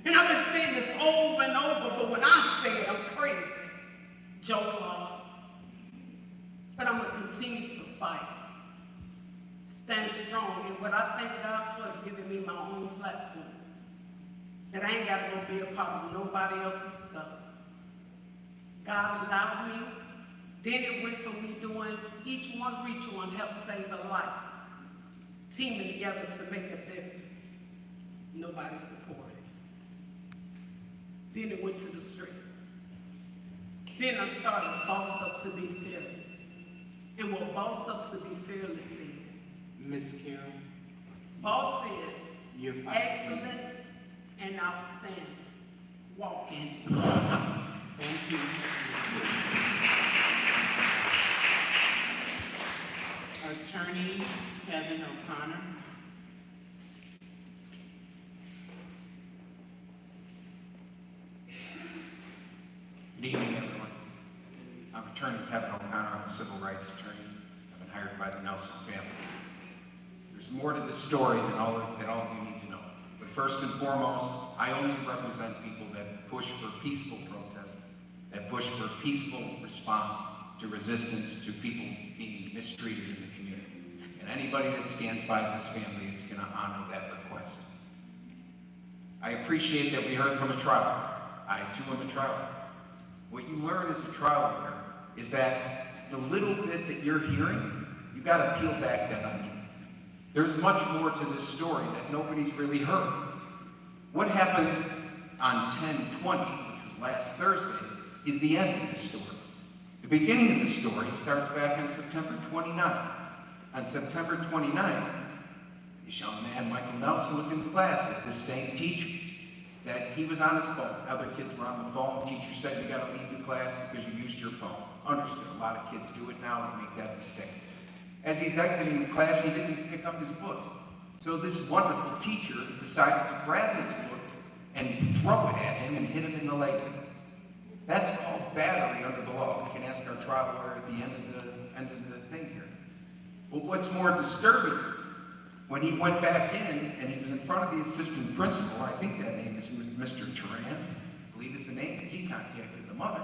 And I've been saying this over and over, but when I say it, I'm crazy. Joke law. But I'm going to continue to fight. Stand strong. And what I thank God for is giving me my own platform. That I ain't got to go be a part of nobody else's stuff. God allowed me. Then it went from me doing each one reach one, help save a life. Teaming together to make a difference. Nobody supported. Then it went to the street. Then I started Boss Up to Be Fearless. And what Boss Up to Be Fearless is? Miss Carol. Boss is excellence and outstanding. Walk in. Thank you. Attorney Kevin O'Connor. Good evening, everyone. I'm Attorney Kevin O'Connor. I'm a civil rights attorney. I've been hired by the Nelson family. There's more to this story than all of you need to know. But first and foremost, I only represent people that push for peaceful protest, that push for peaceful response to resistance to people being mistreated in the community. And anybody that stands by this family is going to honor that request. I appreciate that we heard from a trial. I too am a trial lawyer. What you learn as a trial lawyer is that the little bit that you're hearing, you got to peel back that onion. There's much more to this story that nobody's really heard. What happened on 10/20, which was last Thursday, is the end of the story. The beginning of the story starts back on September 29th. On September 29th, this young man, Michael Nelson, was in class with this same teacher. That he was on his phone. Other kids were on the phone. The teacher said, you got to leave the class because you used your phone. Understood. A lot of kids do it now. They make that mistake. As he's exiting the class, he didn't pick up his books. So this wonderful teacher decided to grab his book and throw it at him and hit him in the leg. That's called battery under the law. We can ask our trial lawyer at the end of the thing here. But what's more disturbing is when he went back in and he was in front of the assistant principal, I think that name is Mr. Turan, I believe is the name, because he contacted the mother.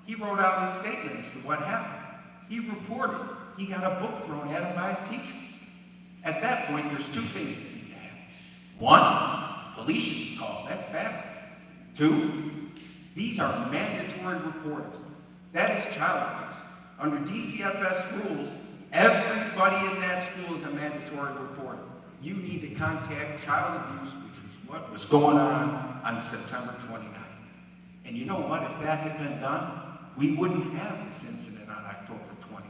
He wrote out his statement as to what happened. He reported he got a book thrown at him by a teacher. At that point, there's two things that need to happen. One, police should be called. That's bad. Two, these are mandatory reporters. That is child abuse. Under DCFS rules, everybody in that school is a mandatory reporter. You need to contact child abuse, which was what was going on September 29th. And you know what? If that had been done, we wouldn't have this incident on October 20th,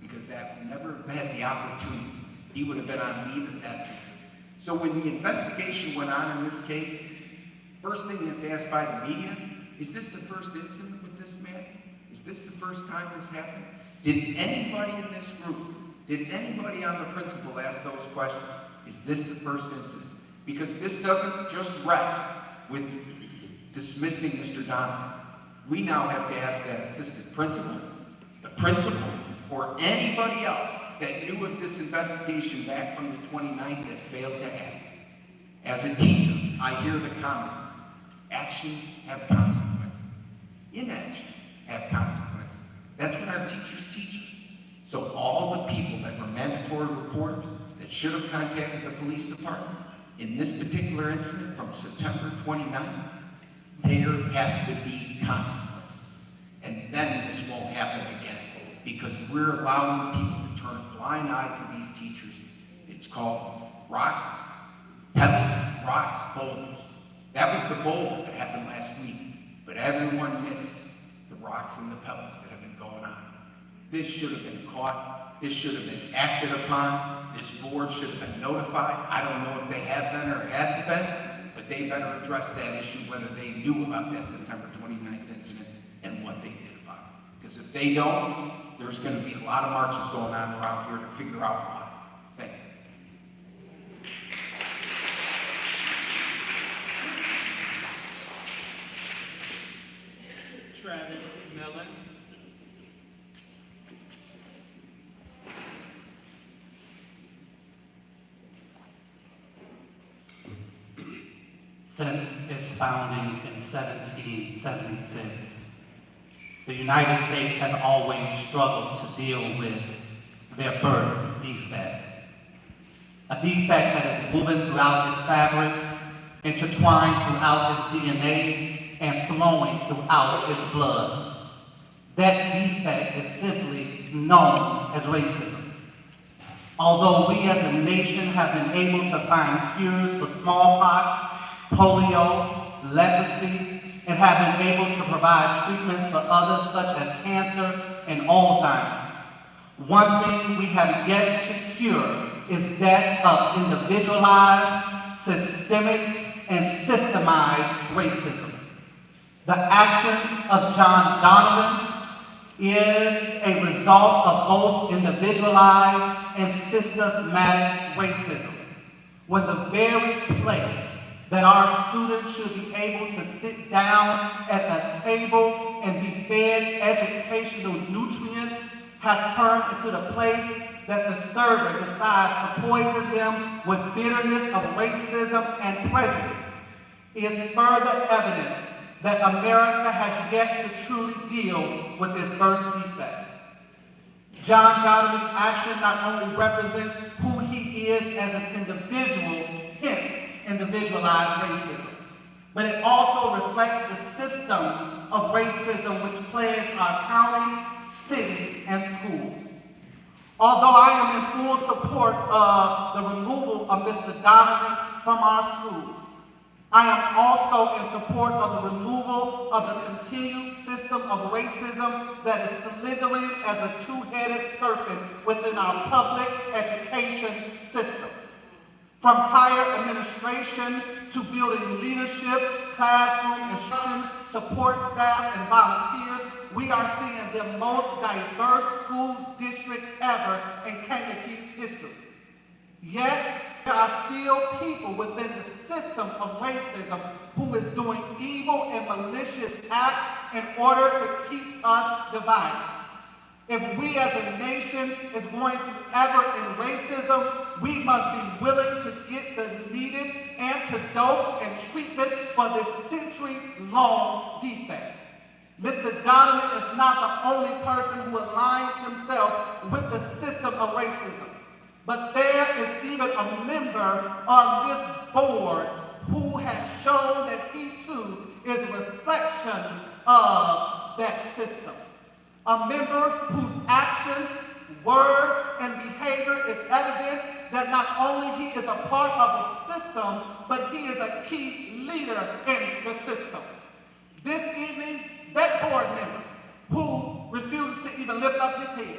because that never had the opportunity. He would have been on leave at that point. So when the investigation went on in this case, first thing that's asked by the media, is this the first incident with this man? Is this the first time this happened? Did anybody in this group, did anybody on the principal ask those questions? Is this the first incident? Because this doesn't just rest with dismissing Mr. Donovan. We now have to ask that assistant principal, the principal, or anybody else that knew of this investigation back from the 29th that failed to act. As a teacher, I hear the comments, actions have consequences. Inactions have consequences. That's what our teachers teach us. So all the people that were mandatory reporters that should have contacted the police department in this particular incident from September 29th, there has to be consequences. And then this won't happen again, because we're allowing people to turn a blind eye to these teachers. It's called rocks, pebbles, rocks, boulders. That was the boulder that happened last week, but everyone missed the rocks and the pebbles that have been going on. This should have been caught. This should have been acted upon. This board should have been notified. I don't know if they have been or haven't been, but they better address that issue, whether they knew about that September 29th incident and what they did about it. Because if they don't, there's going to be a lot of marches going on around here to figure out why. Thank you. Travis Miller. since its founding in 1776. The United States has always struggled to deal with their birth defect. A defect that is woven throughout its fabrics, intertwined throughout its DNA, and flowing throughout its blood. That defect is simply known as racism. Although we as a nation have been able to find cures for smallpox, polio, leprosy, and have been able to provide treatments for others such as cancer and Alzheimer's, one thing we have yet to cure is that of individualized, systemic, and systemized racism. The actions of John Donovan is a result of both individualized and systematic racism. When the very place that our students should be able to sit down at a table and be fed educational nutrients has turned into the place that the server decides to poison them with bitterness of racism and prejudice, is further evidence that America has yet to truly deal with this birth defect. John Donovan's action not only represents who he is as an individual, hence individualized racism, but it also reflects the system of racism which plagues our county, city, and schools. Although I am in full support of the removal of Mr. Donovan from our schools, I am also in support of the removal of the continued system of racism that is slithering as a two-headed serpent within our public education system. From higher administration to building leadership, classroom instruction, support staff, and volunteers, we are seeing the most diverse school district ever in Kankakee's history. Yet, there are still people within the system of racism who is doing evil and malicious acts in order to keep us divided. If we as a nation is going to ever end racism, we must be willing to get the needed antidote and treatment for this century-long defect. Mr. Donovan is not the only person who aligns himself with the system of racism, but there is even a member on this board who has shown that he too is a reflection of that system. A member whose actions, words, and behavior is evident that not only he is a part of the system, but he is a key leader in the system. This evening, that board member who refuses to even lift up his head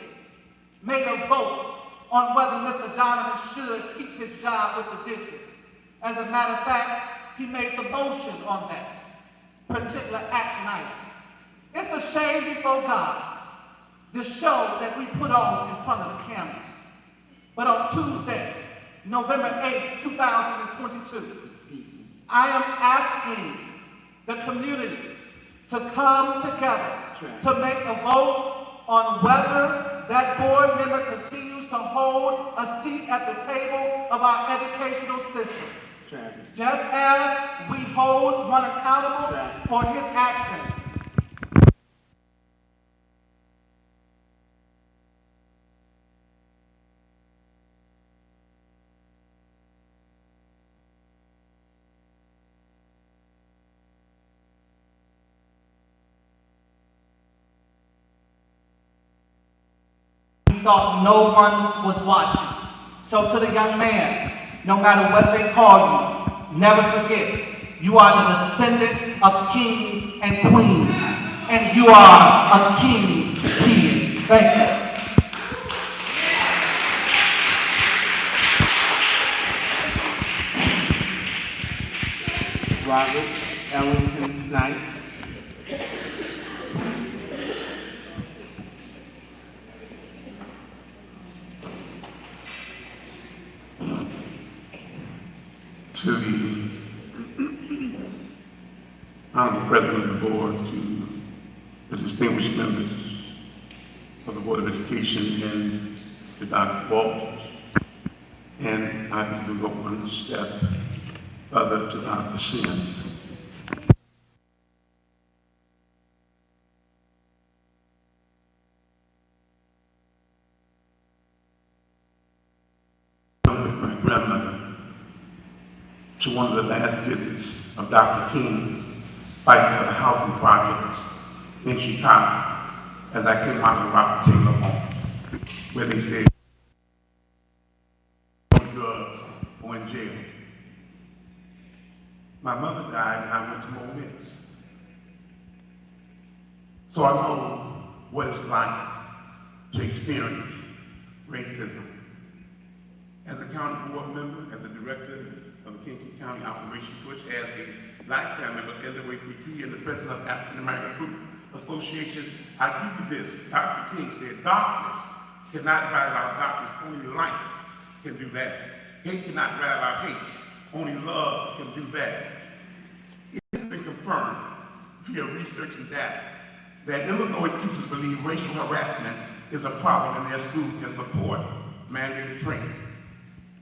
made a vote on whether Mr. Donovan should keep his job with the district. As a matter of fact, he made the motion on that particular action item. It's a shame before God, the show that we put on in front of the cameras. But on Tuesday, November 8, 2022, I am asking the community to come together to make a vote on whether that board member continues to hold a seat at the table of our educational system. Just as we hold one accountable for his actions. Thought no one was watching. So to the young man, no matter what they call you, never forget, you are the descendant of kings and queens, and you are a king's kid. Thank you. Robert Ellington Snipes. To the Honorable President of the Board, to the distinguished members of the Board of Education, and to Dr. Walters. And I even go one step others to not the sins. With my grandmother to one of the last visits of Dr. King fighting for the housing projects in Chicago as I came out of the Robert Taylor home, where they said drugs or in jail. My mother died and I went to Ole Miss. So I know what it's like to experience racism. As a county board member, as a director of the Kankakee County Operation Push, as a lifetime member of NAACP and the president of African American Group Association, I give you this. Dr. King said, darkness cannot drive out darkness, only light can do that. Hate cannot drive out hate, only love can do that. It has been confirmed via research and data that Illinois teachers believe racial harassment is a problem in their schools and support mandated training.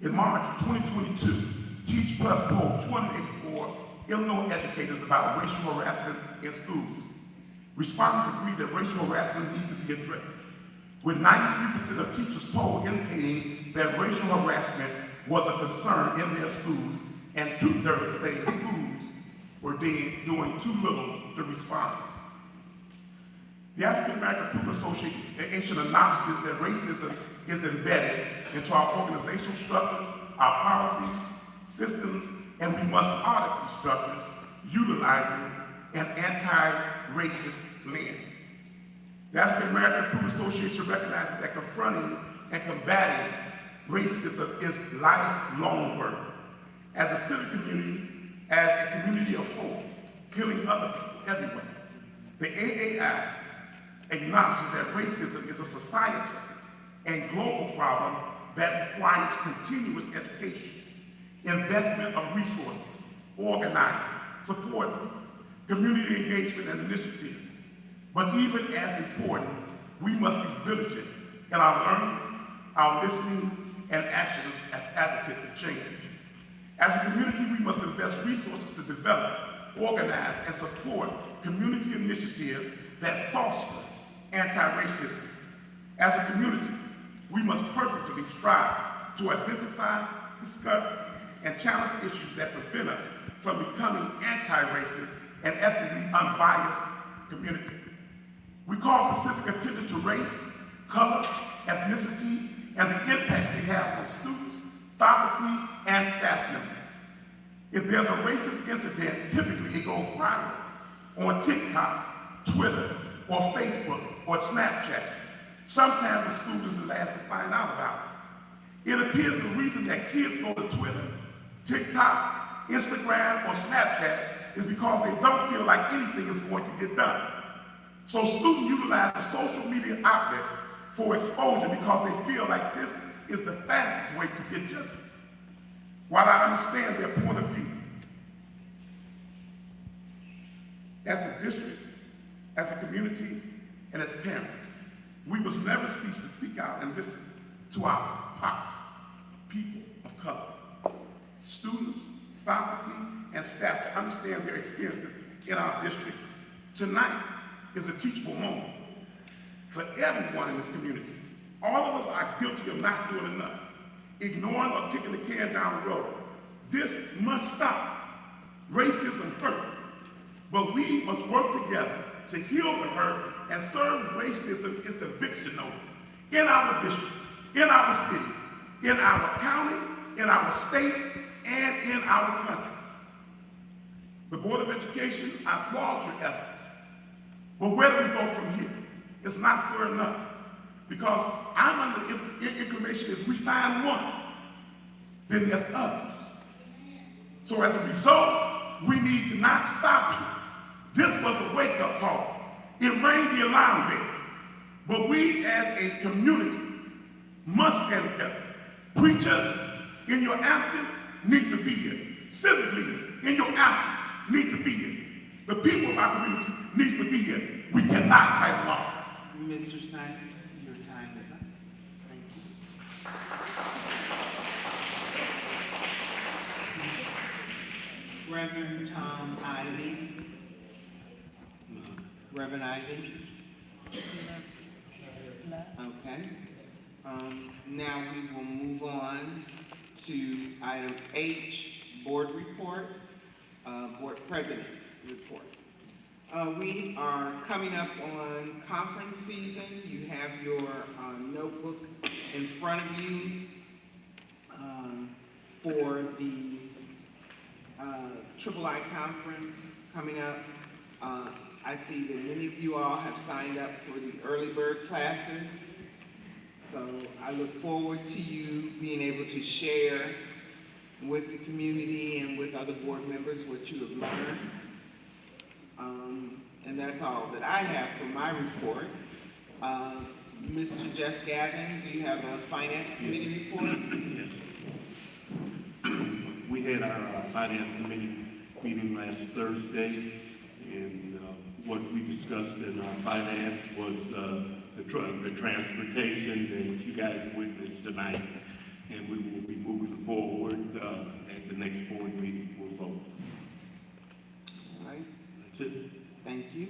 In March of 2022, Teach Plus polled 284 Illinois educators about racial harassment in schools. Respondents agreed that racial harassment needs to be addressed, with 93% of teachers polled indicating that racial harassment was a concern in their schools, and 2/3 saying schools were doing too little to respond. The African American Group Association acknowledges that racism is embedded into our organizational structures, our policies, systems, and we must audit these structures utilizing an anti-racist lens. The African American Group Association recognizes that confronting and combating racism is lifelong work. As a civic community, as a community of hope, healing other people everywhere, the AAI acknowledges that racism is a societal and global problem that requires continuous education, investment of resources, organizing, support groups, community engagement and initiatives. But even as important, we must be vigilant in our learning, our listening, and actions as advocates of change. As a community, we must invest resources to develop, organize, and support community initiatives that foster anti-racism. As a community, we must purposefully strive to identify, discuss, and challenge issues that prevent us from becoming anti-racist and ethnically unbiased community. We call specific attention to race, color, ethnicity, and the impacts they have on students, faculty, and staff members. If there's a racist incident, typically it goes viral on TikTok, Twitter, or Facebook, or Snapchat. Sometimes the school is the last to find out about it. It appears the reason that kids go to Twitter, TikTok, Instagram, or Snapchat is because they don't feel like anything is going to get done. So students utilize the social media outlet for exposure because they feel like this is the fastest way to get justice. While I understand their point of view, as a district, as a community, and as parents, we must never cease to seek out and listen to our people of color, students, faculty, and staff to understand their experiences in our district. Tonight is a teachable moment for everyone in this community. All of us are guilty of not doing enough, ignoring or kicking the can down the road. This must stop. Racism hurts, but we must work together to heal the hurt and serve racism as eviction notice in our district, in our city, in our county, in our state, and in our country. The Board of Education, I applaud your efforts. But where do we go from here? It's not fair enough. Because I'm under information, if we find one, then there's others. So as a result, we need to not stop here. This was a wake-up call. It rang the alarm bell. But we as a community must stand together. Preachers, in your absence, need to be here. Civic leaders, in your absence, need to be here. The people of our community needs to be here. We cannot fight alone. Mr. Snipes, your time is up. Thank you. Reverend Tom Ivy. Reverend Ivy? Okay. Now we will move on to item H, board report, board president report. We are coming up on conference season. You have your notebook in front of you for the Triple I conference coming up. I see that many of you all have signed up for the early bird classes. So I look forward to you being able to share with the community and with other board members what you have learned. And that's all that I have for my report. Mr. Jess Gavin, do you have a finance committee report? Yes. We had our finance committee meeting last Thursday, and what we discussed in our finance was the transportation that you guys witnessed tonight, and we will be moving forward at the next board meeting for a vote. All right, That's it. thank you.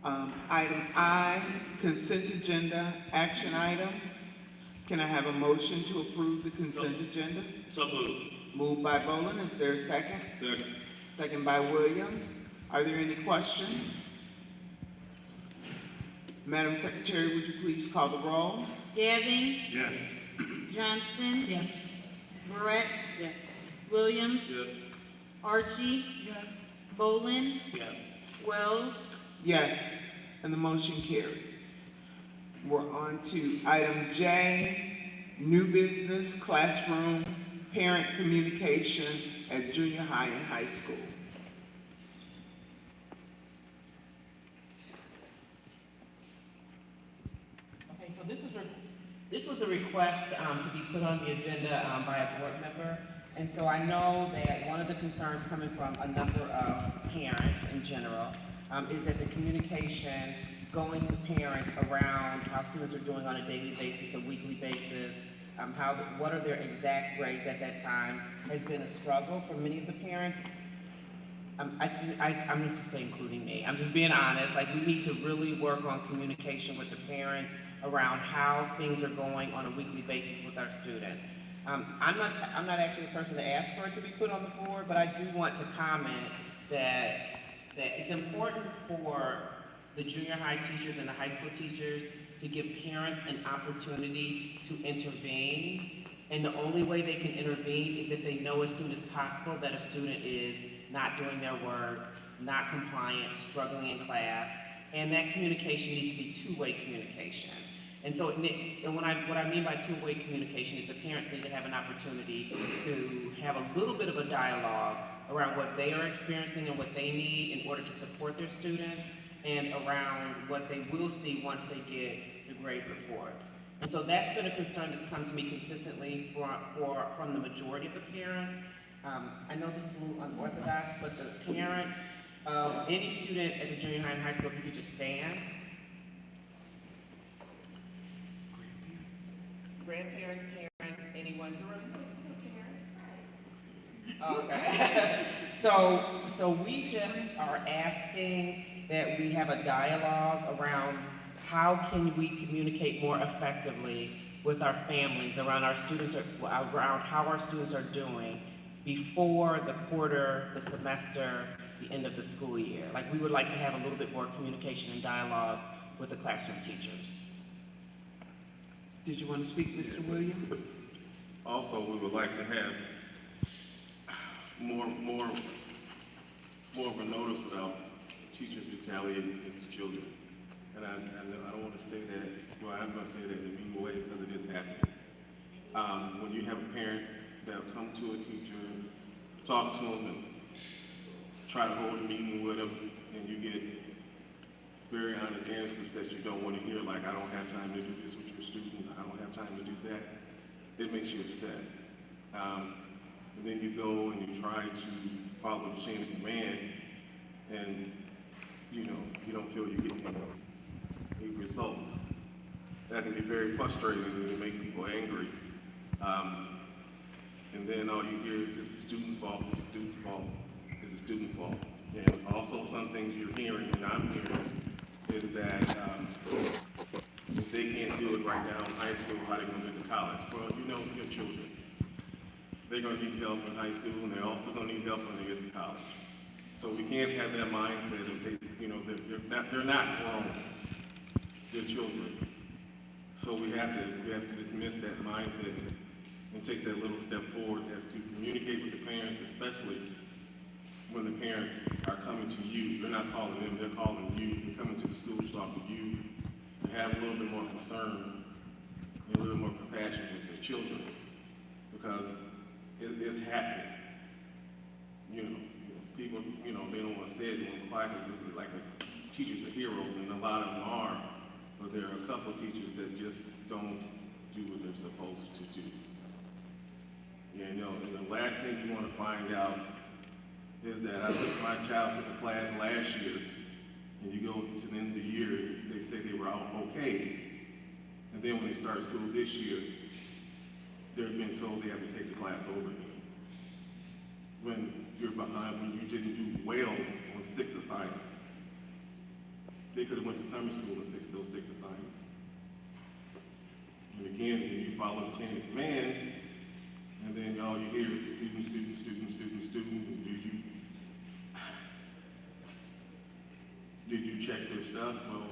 Item I, consent agenda, action items. Can I have a motion to approve the consent agenda? So moved. Moved by Boland, is there a second? Second. Second by Williams. Are there any questions? Madam Secretary, would you please call the roll? Gavin, Yes. Johnston, Yes. Barrett, Yes. Williams, Yes. Archie, Yes. Bolin, Yes. Wells, Yes, and the motion carries. We're on to item J, new business classroom parent communication at junior high and high school. Okay, so this was a request to be put on the agenda by a board member. And so I know that one of the concerns coming from a number of parents in general is that the communication going to parents around how students are doing on a daily basis, a weekly basis, what are their exact grades at that time has been a struggle for many of the parents. I'm just saying, including me. I'm just being honest. Like, we need to really work on communication with the parents around how things are going on a weekly basis with our students. I'm not actually the person to ask for it to be put on the board, but I do want to comment that it's important for the junior high teachers and the high school teachers to give parents an opportunity to intervene. And the only way they can intervene is if they know as soon as possible that a student is not doing their work, not compliant, struggling in class, and that communication needs to be two-way communication. And so, what I mean by two-way communication is the parents need to have an opportunity to have a little bit of a dialogue around what they are experiencing and what they need in order to support their students, and around what they will see once they get the grade reports. And so that's been a concern that's come to me consistently from the majority of the parents. I know this is a little unorthodox, but the parents of any student at the junior high and high school, if you could just stand. Grandparents, parents, anyone? Okay. So we just are asking that we have a dialogue around how can we communicate more effectively with our families around around how our students are doing before the quarter, the semester, the end of the school year. Like, we would like to have a little bit more communication and dialogue with the classroom teachers. Did you want to speak, Mr. Williams? Also, we would like to have more of a notice about teachers retaliating against the children. And I don't want to say that, well, I'm going to say that in a mean way because it is happening. When you have a parent that'll come to a teacher, talk to them, and try to hold a meeting with them, and you get very honest answers that you don't want to hear, like, I don't have time to do this with your student, I don't have time to do that, it makes you upset. And then you go and you try to follow the chain of command, and you don't feel you're getting any results. That can be very frustrating and it make people angry. And then all you hear is it's the student's fault, it's the student's fault, it's the student's fault. And also some things you're hearing and I'm hearing is that if they can't do it right now in high school, how they gonna get to college? Well, you know your children. They're gonna need help in high school and they're also gonna need help when they get to college. So we can't have that mindset of they, you know, they're not grown. They're children. So we have to dismiss that mindset and take that little step forward as to communicate with the parents, especially when the parents are coming to you. You're not calling them, they're calling you. They're coming to the school to talk to you. To have a little bit more concern and a little more compassion with their children because it's happening. You know, people, you know, they don't want to say it, they want to quiet because this is like teachers are heroes and a lot of them are, but there are a couple of teachers that just don't do what they're supposed to do. You know, and the last thing you want to find out is that my child took a class last year, and you go to the end of the year, they say they were all okay, and then when they start school this year, they're being told they have to take the class over again. When you're behind, when you didn't do well on 6 assignments, they could have went to summer school and fixed those 6 assignments. And again, when you follow the chain of command, and then all you hear is student, student, student, student, student, and did you check their stuff? Well,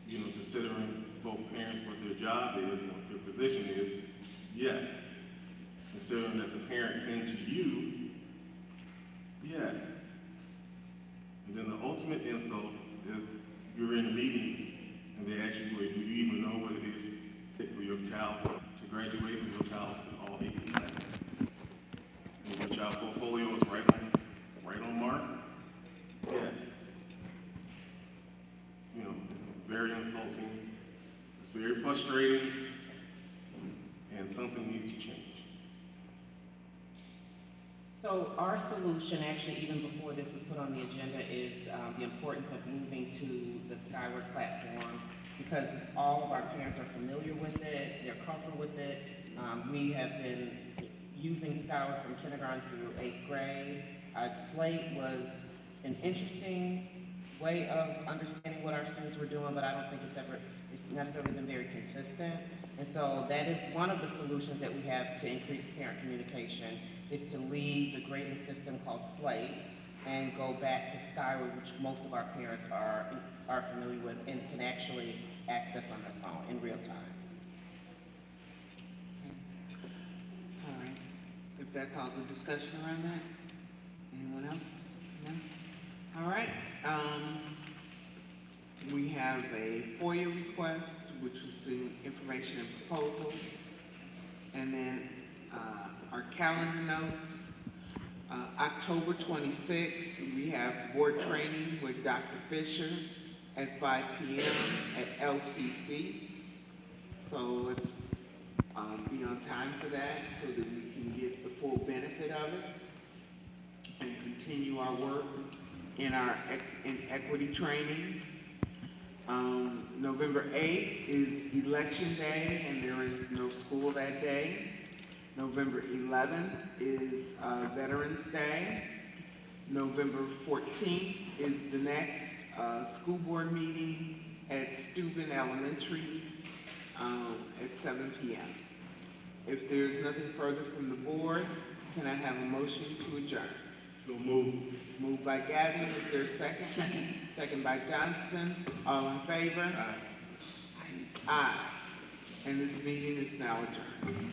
you know, considering both parents, what their job is and what their position is, yes. Considering that the parent came to you, yes. And then the ultimate insult is you're in a meeting and they ask you, well, do you even know what it is take for your child to graduate and your child to all 8 classes? And your child portfolio is right on mark? Yes. You know, it's very insulting, it's very frustrating, and something needs to change. So our solution, actually, even before this was put on the agenda, is the importance of moving to the Skyward platform because all of our parents are familiar with it, they're comfortable with it. We have been using Skyward from kindergarten through 8th grade. Slate was an interesting way of understanding what our students were doing, but I don't think it's necessarily been very consistent. And so that is one of the solutions that we have to increase parent communication is to leave the grading system called Slate and go back to Skyward, which most of our parents are familiar with and can actually access on their phone in real time. All right. If that's all the discussion around that, anyone else? No? All right. We have a FOIA request, which is in information and proposals, and then our calendar notes. October 26th, we have board training with Dr. Fisher at 5 p.m. at LCC. So let's be on time for that so that we can get the full benefit of it and continue our work in our equity training. November 8th is election day and there is no school that day. November 11th is Veterans Day. November 14th is the next school board meeting at Steuben Elementary at 7 p.m. If there's nothing further from the board, can I have a motion to adjourn? So move. Moved by Gavin, is there a second? Second. Second by Johnston, all in favor? Aye. Aye. And this meeting is now adjourned.